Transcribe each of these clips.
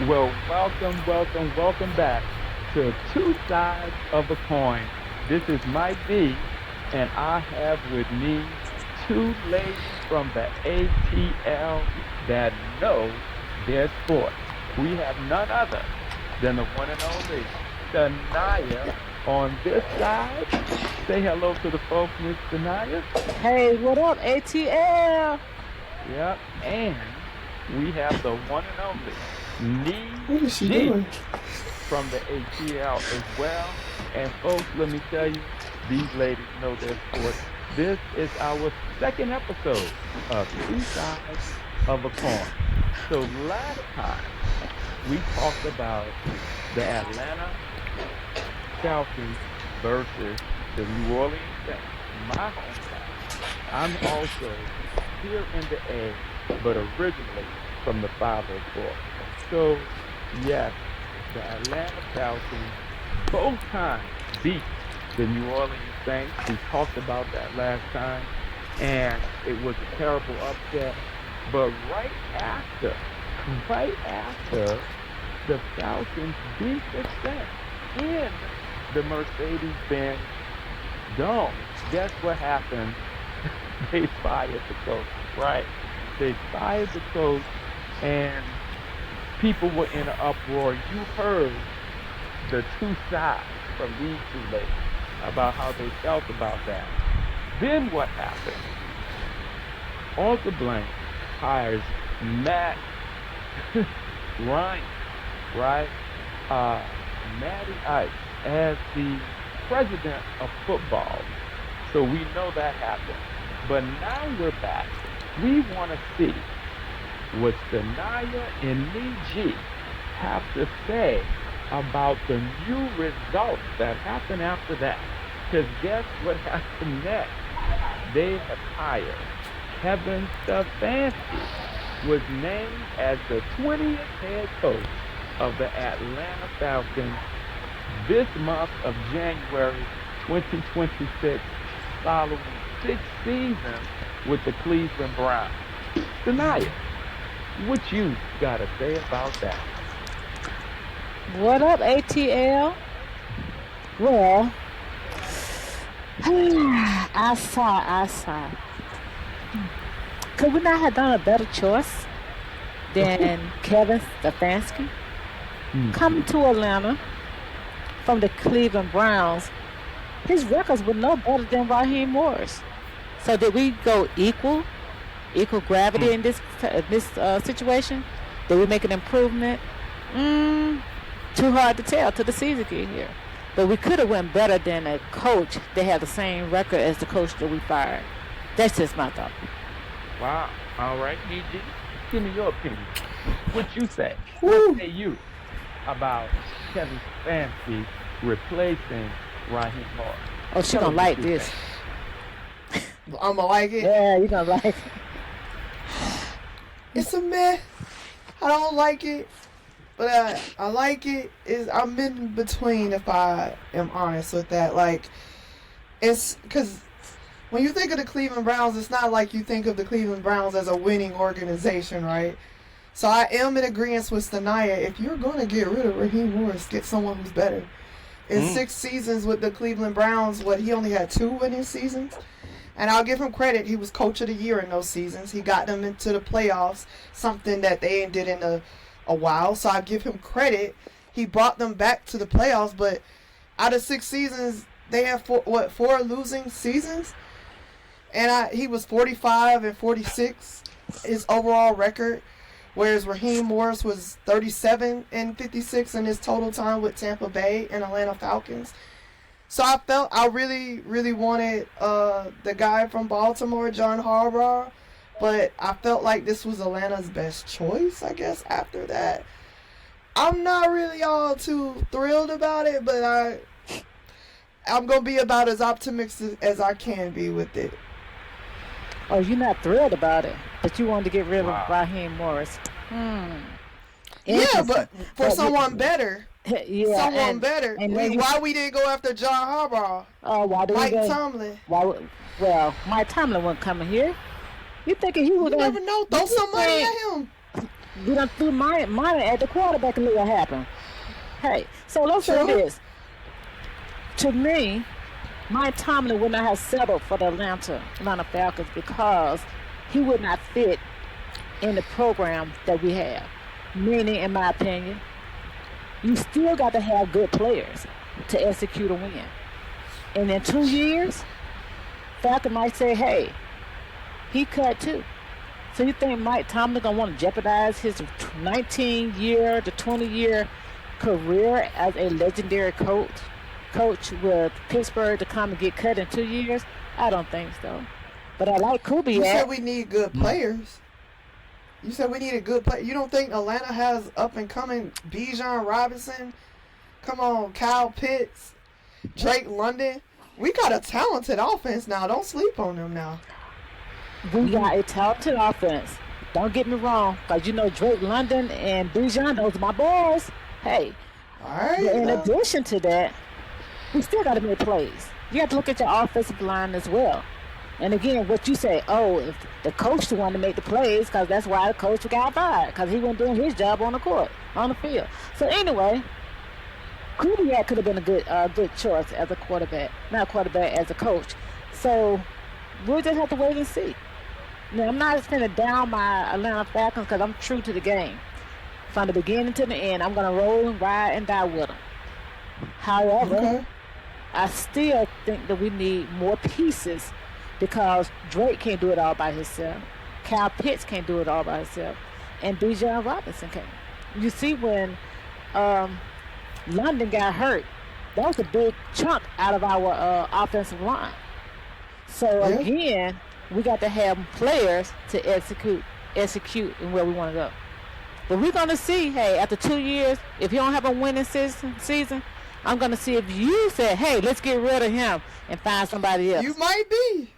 Well, welcome back to Two Sides of a Coin. This is Mike D, and I have with me two ladies from the ATL that know their sport. We have none other than the one and only Stania on this side. Say hello to the folks, Miss Stania. Hey, what up, ATL? Yep, and we have the one and only What Nee is she G doing? from the ATL as well. And folks, let me tell you, these ladies know their sport. This is our second episode of Two Sides of a Coin. So last time we talked about the Atlanta Falcons versus the New Orleans Saints, my hometown. I'm also here in the A, but originally from the 504. So, yes, the Atlanta Falcons both times beat the New Orleans Saints. We talked about that last time, and it was a terrible upset. But right after the Falcons beat the Saints in the Mercedes-Benz Dome, guess what happened? They fired the coach, right? They fired the coach, and people were in an uproar. You heard the two sides from these two ladies about how they felt about that. Then what happened? Arthur Blank hires Matt Ryan, right? Matty Ice as the president of football. So we know that happened. But now we're back. We want to see what Stania and Nie G have to say about the new results that happened after that. Because guess what happened next? They have hired Kevin Stefanski, was named as the 20th head coach of the Atlanta Falcons this month of January 2026, following 6 seasons with the Cleveland Browns. Stania, what you gotta say about that? What up, ATL? Well, I saw. Could we not have done a better choice than Kevin Stefanski? Coming Mm-hmm. to Atlanta from the Cleveland Browns, his records were no better than Raheem Morris. So did we go equal gravity in this situation? Did we make an improvement? Mm, too hard to tell till the season get here. But we could have went better than a coach that had the same record as the coach that we fired. That's just my thought. Wow. All right, DG, give me your opinion. What you say? What Woo. say you about Kevin Stefanski replacing Raheem Morris? Oh, she Tell gonna us what like you this. think. I'ma like it. Yeah, you gonna like it. It's a meh. I don't like it, but I like it. I'm in between if I am honest with that. Like, it's because when you think of the Cleveland Browns, it's not like you think of the Cleveland Browns as a winning organization, right? So I am in agreement with Stania. If you're going to get rid of Raheem Morris, get someone who's better. In Mm. 6 seasons with the Cleveland Browns, he only had 2 winning seasons. And I'll give him credit. He was coach of the year in those seasons. He got them into the playoffs, something that they ain't did in a while. So I give him credit. He brought them back to the playoffs. But out of 6 seasons, they have four losing seasons. And he was 45-46, his overall record. Whereas Raheem Morris was 37-56 in his total time with Tampa Bay and Atlanta Falcons. So I really, really wanted the guy from Baltimore, John Harbaugh, but I felt like this was Atlanta's best choice, I guess, after that. I'm not really all too thrilled about it, but I'm going to be about as optimistic as I can be with it. Oh, you're not thrilled about it, but you wanted to get rid of Wow. Raheem Morris. Yeah, Interesting. but for But someone better. yeah, Someone better. and then you, Why we didn't go after John Harbaugh? why do we Mike go? Tomlin. Well, Mike Tomlin wasn't coming here. You thinking he was You gonna? never know. You Throw some money think at him. We done threw money at the quarterback and let it happen. Hey, so let's say this. To me, Mike Tomlin would not have settled for the Atlanta Falcons because he would not fit in the program that we have. Meaning, in my opinion, you still got to have good players to execute a win. And in 2 years, Falcon might say, hey, he cut too. So you think Mike Tomlin gonna want to jeopardize his 19-year to 20-year career as a legendary coach with Pittsburgh to come and get cut in 2 years? I don't think so. But I like Kubiak. You said we need good players. You said we need a good player. You don't think Atlanta has up and coming Bijan Robinson? Come on, Kyle Pitts, Drake London. We got a talented offense now. Don't sleep on them now. We got a talented offense. Don't get me wrong, because you know Drake London and Bijan, those are my boys. Hey, all right. But in addition to that, we still got to make plays. You have to look at your offensive line as well. And again, what you say, if the coach wanted to make the plays, because that's why the coach got fired, because he wasn't doing his job on the court, on the field. So anyway, Kubiak could have been a good choice as a quarterback, not a quarterback, as a coach. So we'll just have to wait and see. Now, I'm not going to down my Atlanta Falcons because I'm true to the game. From the beginning to the end, I'm going to roll and ride and die with them. However, I still think that we need more pieces because Drake can't do it all by himself. Kyle Pitts can't do it all by himself. And Bijan Robinson can't. You see when London got hurt, that was a big chunk out of our offensive line. So again, we got to have players to execute in where we want to go. But we're going to see, hey, after 2 years, if you don't have a winning season, I'm going to see if you say, hey, let's get rid of him and find somebody else. You might be.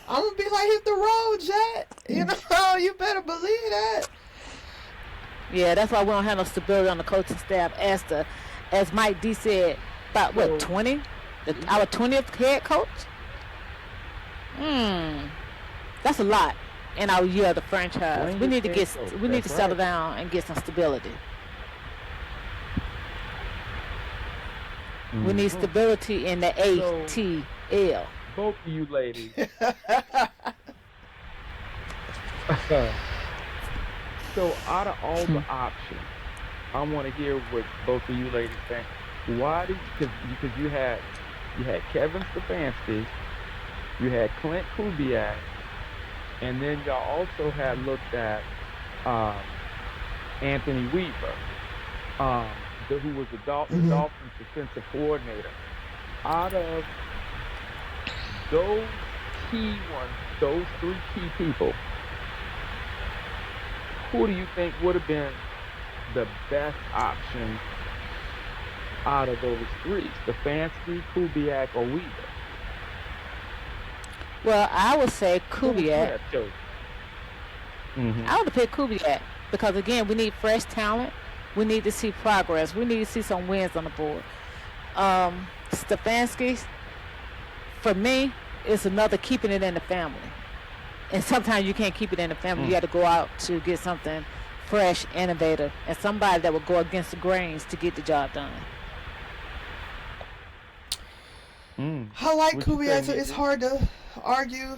I'm going to be like, hit the road, Jack. You know, you better believe that. Yeah, that's why we don't have no stability on the coaching staff. As Mike D said, about, 20? Our 20th head coach? That's a lot in our year of the franchise. We need to settle down and get some stability. We need stability in the ATL. Both of you ladies. So out of all the options, I want to hear what both of you ladies think. Why did because you had Kevin Stefanski, you had Clint Kubiak, and then y'all also had looked at Anthony Weaver, who was the Dolphins defensive coordinator. Out of those those three key people, who do you think would have been the best option out of those three? Stefanski, Kubiak, or Weaver? Well, I would say Kubiak. I would pick Kubiak because, again, we need fresh talent. We need to see progress. We need to see some wins on the board. Stefanski, for me, is another keeping it in the family. And sometimes you can't keep it in the family. You got to go out to get something fresh, innovative, and somebody that will go against the grains to get the job done. I like Kubiak, so it's hard to argue.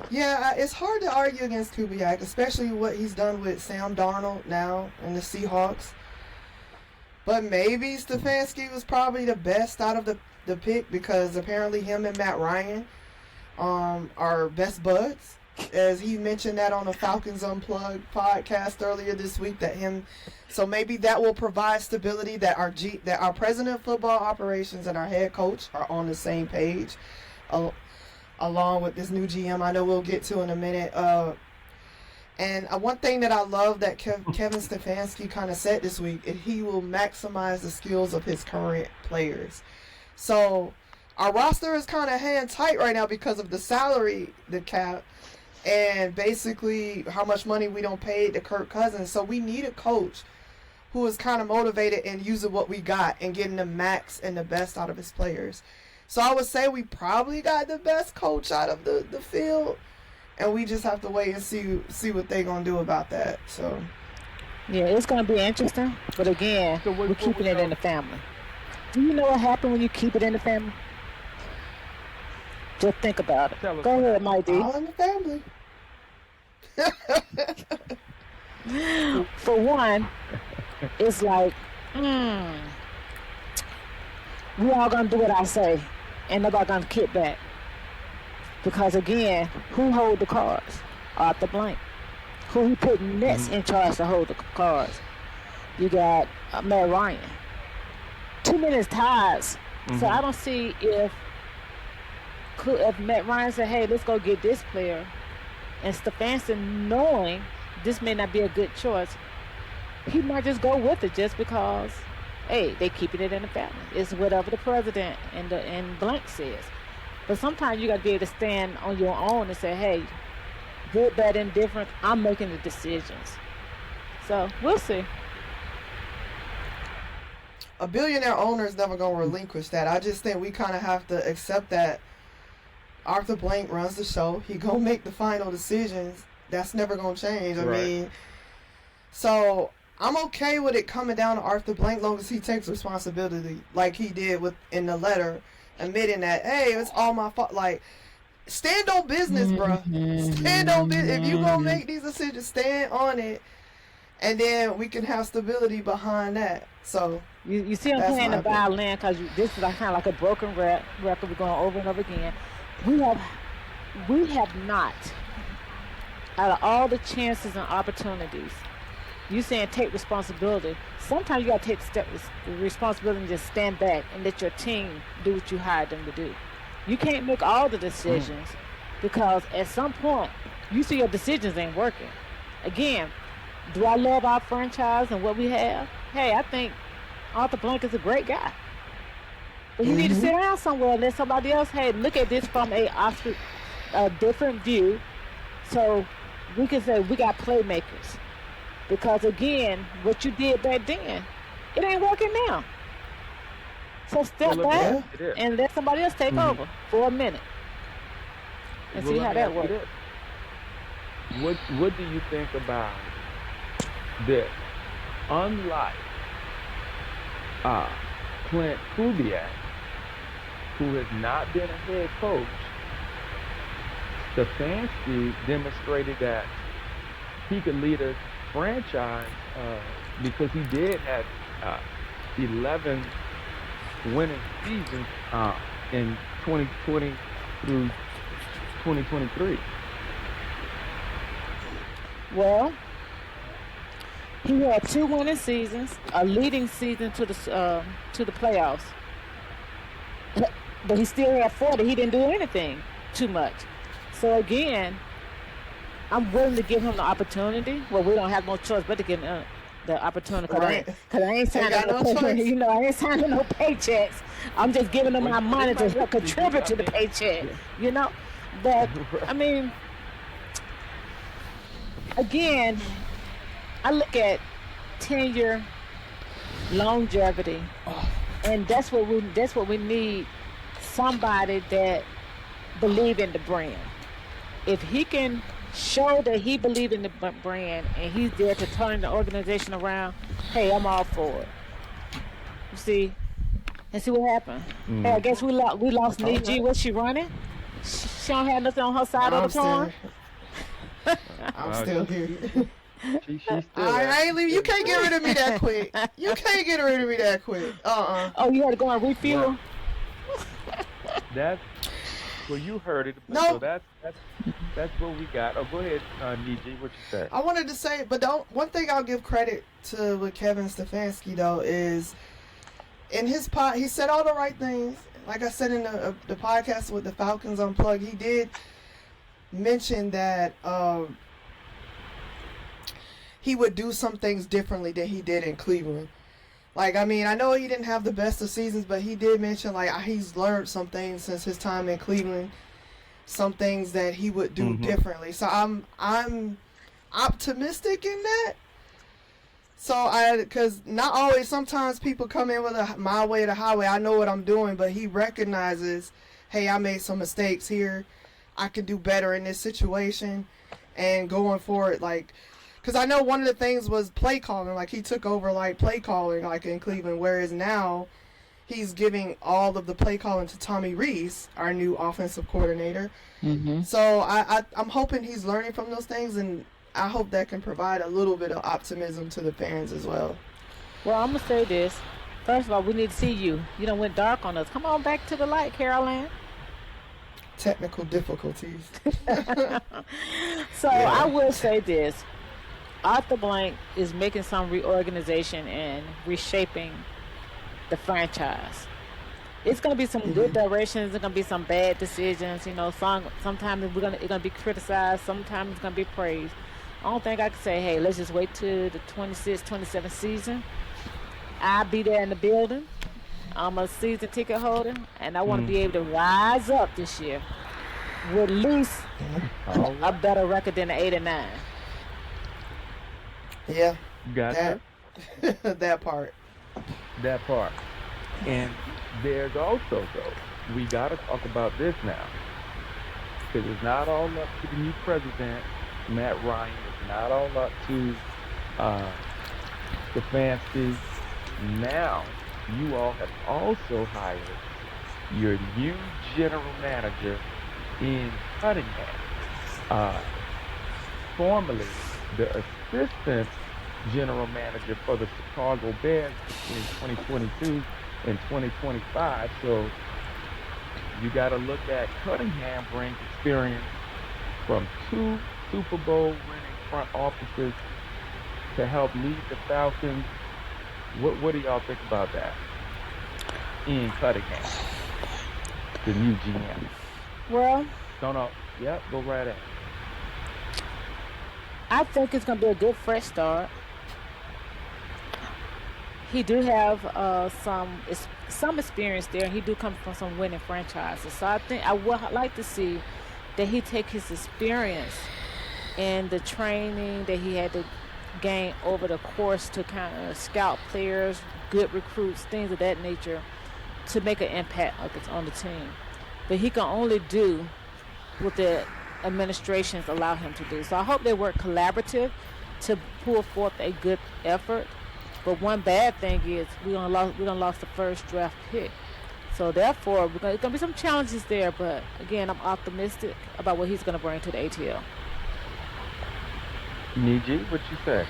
Yeah, it's hard to argue against Kubiak, especially what he's done with Sam Darnold now and the Seahawks. But maybe Stefanski was probably the best out of the pick because apparently him and Matt Ryan are best buds. As he mentioned that on the Falcons Unplugged podcast earlier this week, so maybe that will provide stability that our president of football operations and our head coach are on the same page, along with this new GM. I know we'll get to in a minute. And one thing that I love that Kevin Stefanski kind of said this week is he will maximize the skills of his current players. So our roster is kind of hand tight right now because of the salary, the cap, and basically how much money we don't pay to Kirk Cousins. So we need a coach who is kind of motivated and using what we got and getting the max and the best out of his players. So I would say we probably got the best coach out of the field, and we just have to wait and see what they're going to do about that. So Yeah, it's gonna be interesting. But again, So we're what keeping was it in your the family. Do you know what happened when you keep it in the family? Just think about it. tell us Go what ahead, happened? Mike D. All in the family. So For one, it's like, we all gonna do what I say, and nobody gonna kick back. Because again, who hold the cards? Arthur Blank. Who he put Nets in charge to hold the cards? You got Matt Ryan. Too many ties. So I don't see if Matt Ryan said, "Hey, let's go get this player," and Stefanski knowing this may not be a good choice, he might just go with it just because, hey, they keeping it in the family. It's whatever the president and Blank says. But sometimes you got to be able to stand on your own and say, hey, good, bad, indifferent, I'm making the decisions. So we'll see. A billionaire owner is never going to relinquish that. I just think we kind of have to accept that Arthur Blank runs the show. He going to make the final decisions. That's never going to change. I mean, so I'm okay with it coming down to Arthur Blank long as he takes responsibility like he did in the letter, admitting that, hey, it's all my fault. Like, stand on business, bro. Stand on business. If you going to make these decisions, stand on it. And then we can have stability behind that. So you see, I'm playing the violin because this is kind of like a broken record. We're going over and over again. We have not, out of all the chances and opportunities, you saying take responsibility. Sometimes you got to take the responsibility and just stand back and let your team do what you hired them to do. You can't make all the decisions because at some point you see your decisions ain't working. Again, do I love our franchise and what we have? Hey, I think Arthur Blank is a great guy. But you need to sit down somewhere and let somebody else, hey, look at this from a different view so we can say we got playmakers. Because again, what you did back then, it ain't working now. So step back and let somebody else take over for a minute and see how that works. What do you think about this? Unlike Clint Kubiak, who has not been a head coach, Stefanski demonstrated that he could lead a franchise because he did have 11 winning seasons in 2020 through 2023. Well, he had 2 winning seasons, a leading season to the playoffs, but he still had 40. He didn't do anything too much. So again, I'm willing to give him the opportunity. Well, we don't have no choice but to give him the opportunity because I ain't signing no paychecks. You know, I ain't signing no paychecks. I'm just giving them my money to help contribute to the paycheck. You know, but I mean, again, I look at tenure, longevity, and that's what we need. Somebody that believe in the brand. If he can show that he believes in the brand and he's there to turn the organization around, hey, I'm all for it. You see, and see what happened. Hey, I guess we lost Nie G. What's she running? She don't have nothing on her side of the pond. I'm still here. She's still I ain't leaving. You can't get rid of me that quick. You can't get rid of me that quick. Oh, you had to go and refuel? That's well, you heard it. No. So that's what we got. Oh, go ahead, Nie G. What you say? I wanted to say, but one thing I'll give credit to with Kevin Stefanski though is in his pod, he said all the right things. Like I said in the podcast with the Falcons Unplugged, he did mention that he would do some things differently than he did in Cleveland. Like, I mean, I know he didn't have the best of seasons, but he did mention, like, he's learned some things since his time in Cleveland, some things that he would do differently. So I'm optimistic in that. So because not always, sometimes people come in with my way or the highway. I know what I'm doing, but he recognizes, hey, I made some mistakes here. I can do better in this situation, and going forward, like. Because I know one of the things was play calling. Like, he took over, like, play calling, like, in Cleveland. Whereas now, he's giving all of the play calling to Tommy Rees, our new offensive coordinator. Mm-hmm. So I'm hoping he's learning from those things, and I hope that can provide a little bit of optimism to the fans as well. Well, I'm going to say this. First of all, we need to see you. You done went dark on us. Come on back to the light, Caroline. Technical difficulties. So I will say this. Arthur Blank is making some reorganization and reshaping the franchise. It's going to be some good directions. There's going to be some bad decisions. You know, sometimes it's going to be criticized. Sometimes it's going to be praised. I don't think I can say, hey, let's just wait till the 26-27 season. I'll be there in the building. I'm a season ticket holder, and I want to be able to rise up this year with at least a better record than the 8-9. Yeah. Gotcha. That part. That part. And there's also, though, we got to talk about this now. Because it's not all up to the new president, Matt Ryan. It's not all up to the fancy. Now, you all have also hired your new general manager in Cunningham. Formerly the assistant general manager for the Chicago Bears in 2022 and 2025. So you got to look at Cunningham brings experience from 2 Super Bowl winning front offices to help lead the Falcons. What do y'all think about that? Ian Cunningham, the new GM. Well, No. Yep, go right ahead. I think it's going to be a good fresh start. He do have some experience there. He do come from some winning franchises. So I think I would like to see that he take his experience and the training that he had to gain over the course to kind of scout players, good recruits, things of that nature, to make an impact on the team. But he can only do what the administrations allow him to do. So I hope they work collaborative to pull forth a good effort. But one bad thing is we done lost the first draft pick. So therefore, there's going to be some challenges there. But again, I'm optimistic about what he's going to bring to the ATL. Nie G, what you say?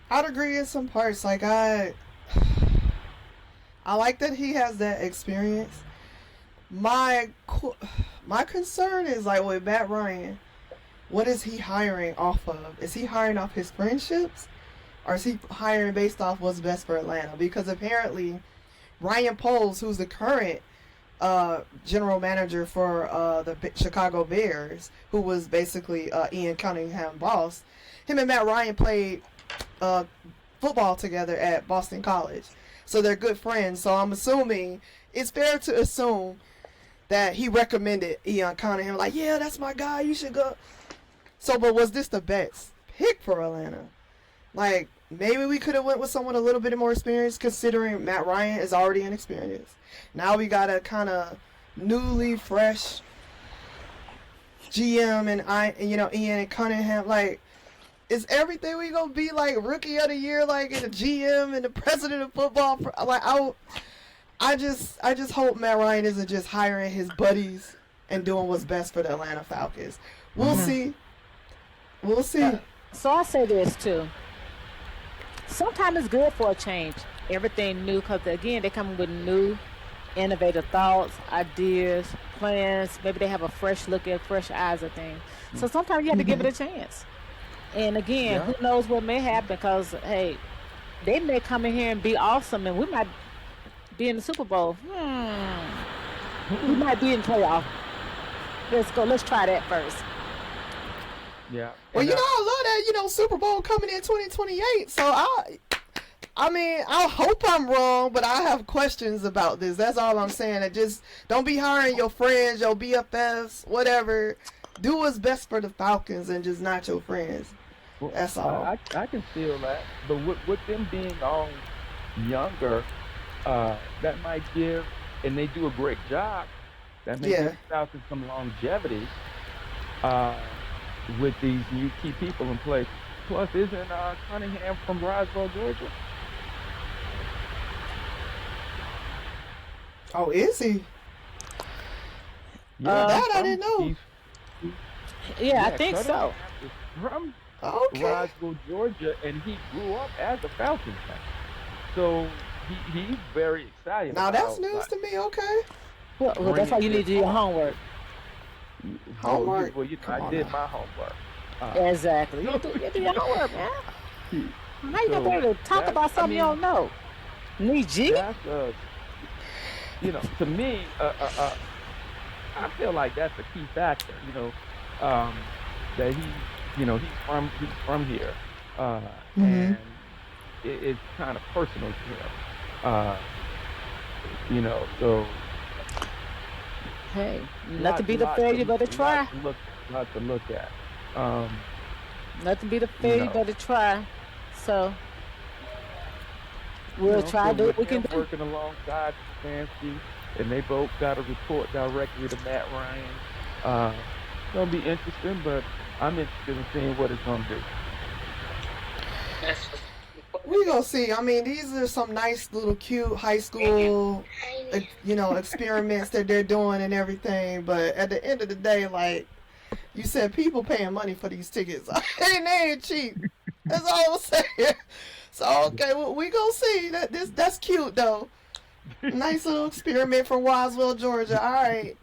I'd agree in some parts. Like, I like that he has that experience. My concern is, like, with Matt Ryan, what is he hiring off of? Is he hiring off his friendships? Or is he hiring based off what's best for Atlanta? Because apparently Ryan Poles, who's the current general manager for the Chicago Bears, who was basically Ian Cunningham's boss, him and Matt Ryan played football together at Boston College. So they're good friends. So I'm assuming, it's fair to assume that he recommended Ian Cunningham, like, yeah, that's my guy, you should go. So, but was this the best pick for Atlanta? Like, maybe we could have went with someone a little bit more experienced, considering Matt Ryan is already inexperienced. Now we got a kind of newly fresh GM and Ian and Cunningham. Like, is everything we gonna be like rookie of the year, like in the GM and the president of football? Like, I just hope Matt Ryan isn't just hiring his buddies and doing what's best for the Atlanta Falcons. We'll see. We'll see. So I say this too. Sometimes it's good for a change. Everything new, because again, they come with new, innovative thoughts, ideas, plans. Maybe they have a fresh look at fresh eyes at things. So sometimes you have to give it a chance. And again, who knows what may happen? Because hey, they may come in here and be awesome, and we might be in the Super Bowl. We might be in playoff. Let's go. Let's try that first. Yeah. Well, I love that, Super Bowl coming in 2028. So I mean, I hope I'm wrong, but I have questions about this. That's all I'm saying. And just don't be hiring your friends, your BFFs, whatever. Do what's best for the Falcons and just not your friends. Well, that's all. I can feel that. But with them being all younger, that might give, and they do a great job, that may give the Falcons some longevity. with these new key people in place. Plus, isn't Cunningham from Roswell, Georgia? Oh, is he? Yeah, That I didn't know. Yeah, I think so. Cunningham is from Okay. Roswell, Georgia, and he grew up as a Falcons fan. So he's very excited. Now that's about, news to me. Okay. Well, that's why you need to do your homework. Homework? Well, Come I on did now. my homework. Exactly. You do your homework, man. How you gonna be able to talk about something you don't know? Nie G? That's to me, I feel like that's a key factor. That he's from here, and it's kind of personal to him. So Hey, not to be the failure, but to try. Lot to look at. Not to be the failure, but to try. So we'll try to do what we can do. Working alongside Stefanski, and they both got a report directly to Matt Ryan. It's gonna be interesting, but I'm interested in seeing what it's gonna do. We gonna see. I mean, these are some nice little cute high school, experiments that they're doing and everything. But at the end of the day, like you said, people paying money for these tickets. They ain't cheap. That's all I'm saying. So okay, well, we gonna see. That's cute though. Nice little experiment from Roswell, Georgia. All right.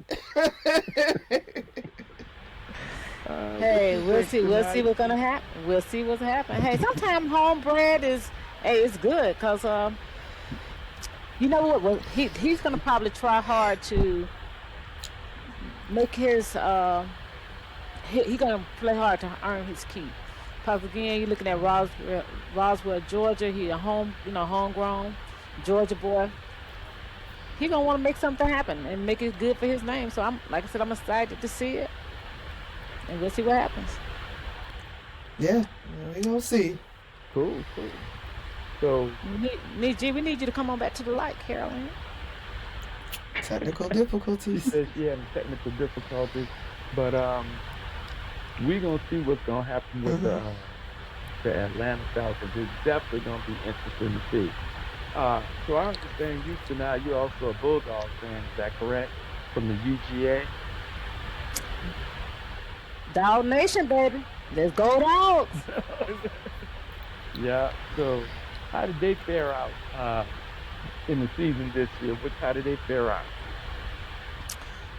Hey, we'll see what's gonna happen. We'll see what's happening. Hey, sometimes homebred is it's good because you know what? Well, he's gonna probably try hard to make his he gonna play hard to earn his keep. Because again, you're looking at Roswell, Georgia. He a homegrown Georgia boy. He gonna want to make something happen and make it good for his name. So I'm excited to see it. And we'll see what happens. Yeah, we gonna see. Cool. So, Nie G, we need you to come on back to the light, Carolyn. Technical difficulties. says she having technical difficulties, but we're gonna see what's gonna happen with the Atlanta Falcons. It's definitely gonna be interesting to see. So I understand Houston now. You're also a Bulldog fan, is that correct? From the UGA. Dog Nation, baby. Let's go Dogs. Yeah. So, how did they fare out in the season this year? How did they fare out?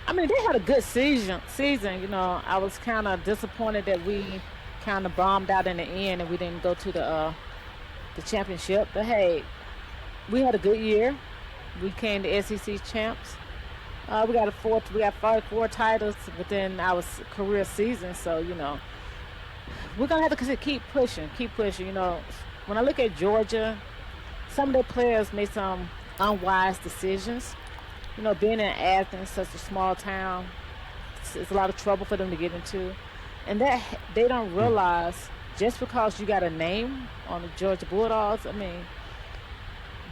I mean, they had a good season. I was kind of disappointed that we kind of bombed out in the end and we didn't go to the championship. But hey, we had a good year. We came to SEC champs. We got 4 titles within our career season. So we're gonna have to keep pushing. When I look at Georgia, some of their players made some unwise decisions. Being in Athens, such a small town, it's a lot of trouble for them to get into. And that they don't realize just because you got a name on the Georgia Bulldogs, I mean,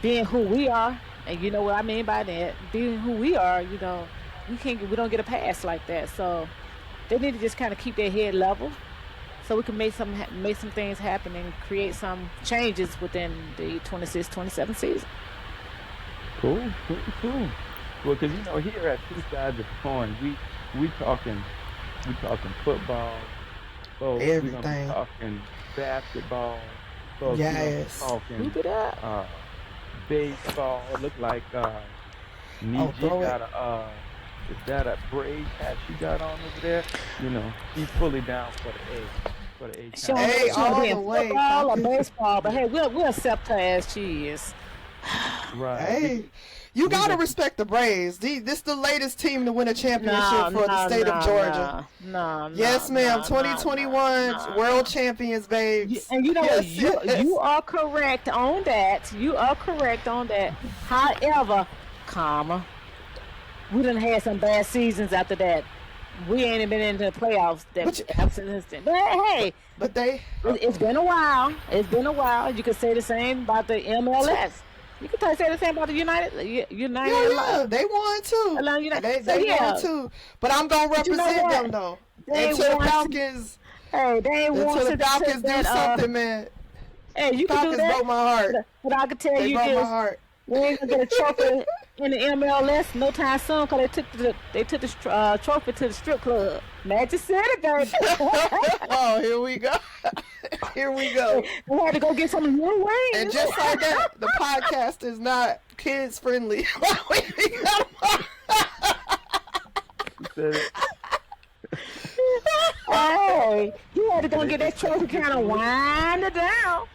being who we are, and you know what I mean by that, being who we are, we don't get a pass like that. So they need to just kind of keep their head level so we can make some things happen and create some changes within the 26-27 season. Cool. Well, because here at Two Sides of the Coin, we talking football, so everything. We're gonna be talking basketball, so yes. Talking Keep it up. Baseball. It look like Nie G got is that a braid hat she got on over there? She's fully down for the A. Hey, all the way. Football or baseball, but hey, we'll accept her as she is. Right. Hey, you gotta respect the Braves. This is the latest team to win a championship for the state of Georgia. Yes, ma'am. 2021 world champions, babes. And you know what? You are correct on that. However, we done had some bad seasons after that. We ain't been into the playoffs since then. But hey, it's been a while. You could say the same about the MLS. You could say the same about the United. Yeah, they won too. They won too. But I'm gonna represent them though. Until the Falcons Hey, they ain't Until want the to Falcons take do that. something, man. Hey, you can do Falcons that. broke my heart. But I can tell They you broke my this: heart. we ain't gonna get a trophy in the MLS no time soon because they took the trophy to the strip club. Magic City, baby. Oh, here we go. Here we go. We had to go get some new wings. And just like that, the podcast is not kids friendly. Hey, you had to go get that trophy kind of wind it down.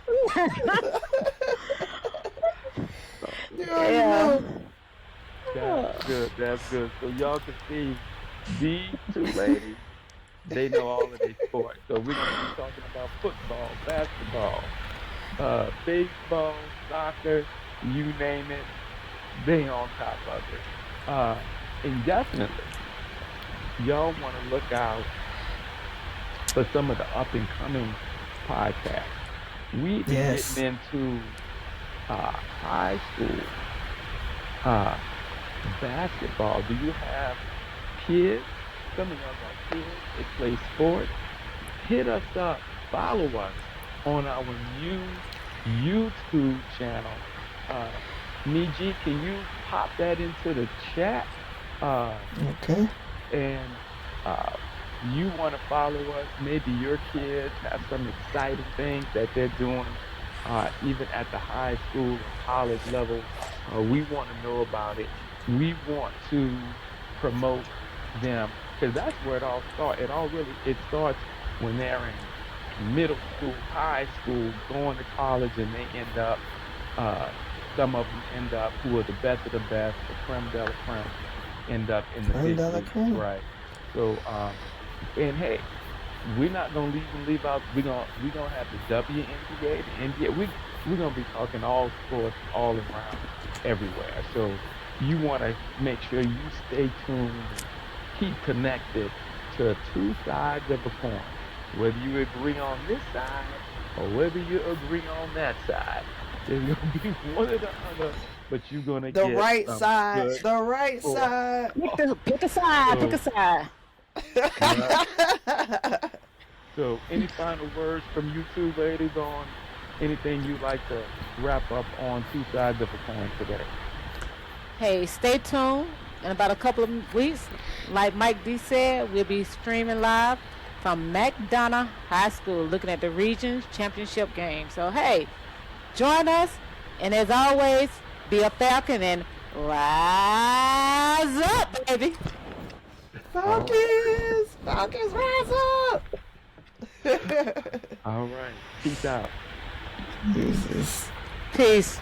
Yeah. That's good. That's good. So y'all can see these two ladies, they know all of these sports. So we're gonna be talking about football, basketball, baseball, soccer, you name it, they on top of it. And definitely, y'all want to look out for some of the up and coming podcasts. We've been getting into high school basketball. Do you have kids? Some of y'all got kids. They play sports. Hit us up. Follow us on our new YouTube channel. Nie G, can you pop that into the chat? Okay. And you want to follow us, maybe your kids have some exciting things that they're doing, even at the high school and college level. We want to know about it. We want to promote them because that's where it all starts. It starts when they're in middle school, high school, going to college, and they end up, some of them end up who are the best of the best, the creme de la creme, end up in the big leagues, right? So, and hey, we're not gonna leave out. We're gonna have the WNBA, the NBA. We're gonna be talking all sports all around, everywhere. So you want to make sure you stay tuned, keep connected to two sides of a coin. Whether you agree on this side or whether you agree on that side, there's gonna be one or the other, but you're gonna The get right some side. good The right sports. side. Pick a side. Pick a side. So, any final words from you two ladies on anything you'd like to wrap up on two sides of a coin today? Hey, stay tuned. In about a couple of weeks, like Mike D said, we'll be streaming live from McDonough High School, looking at the region's championship game. So, hey, join us. And as always, be a Falcon and rise up, baby. Falcons! Falcons, rise up! All right. Peace out. Jesus. Peace.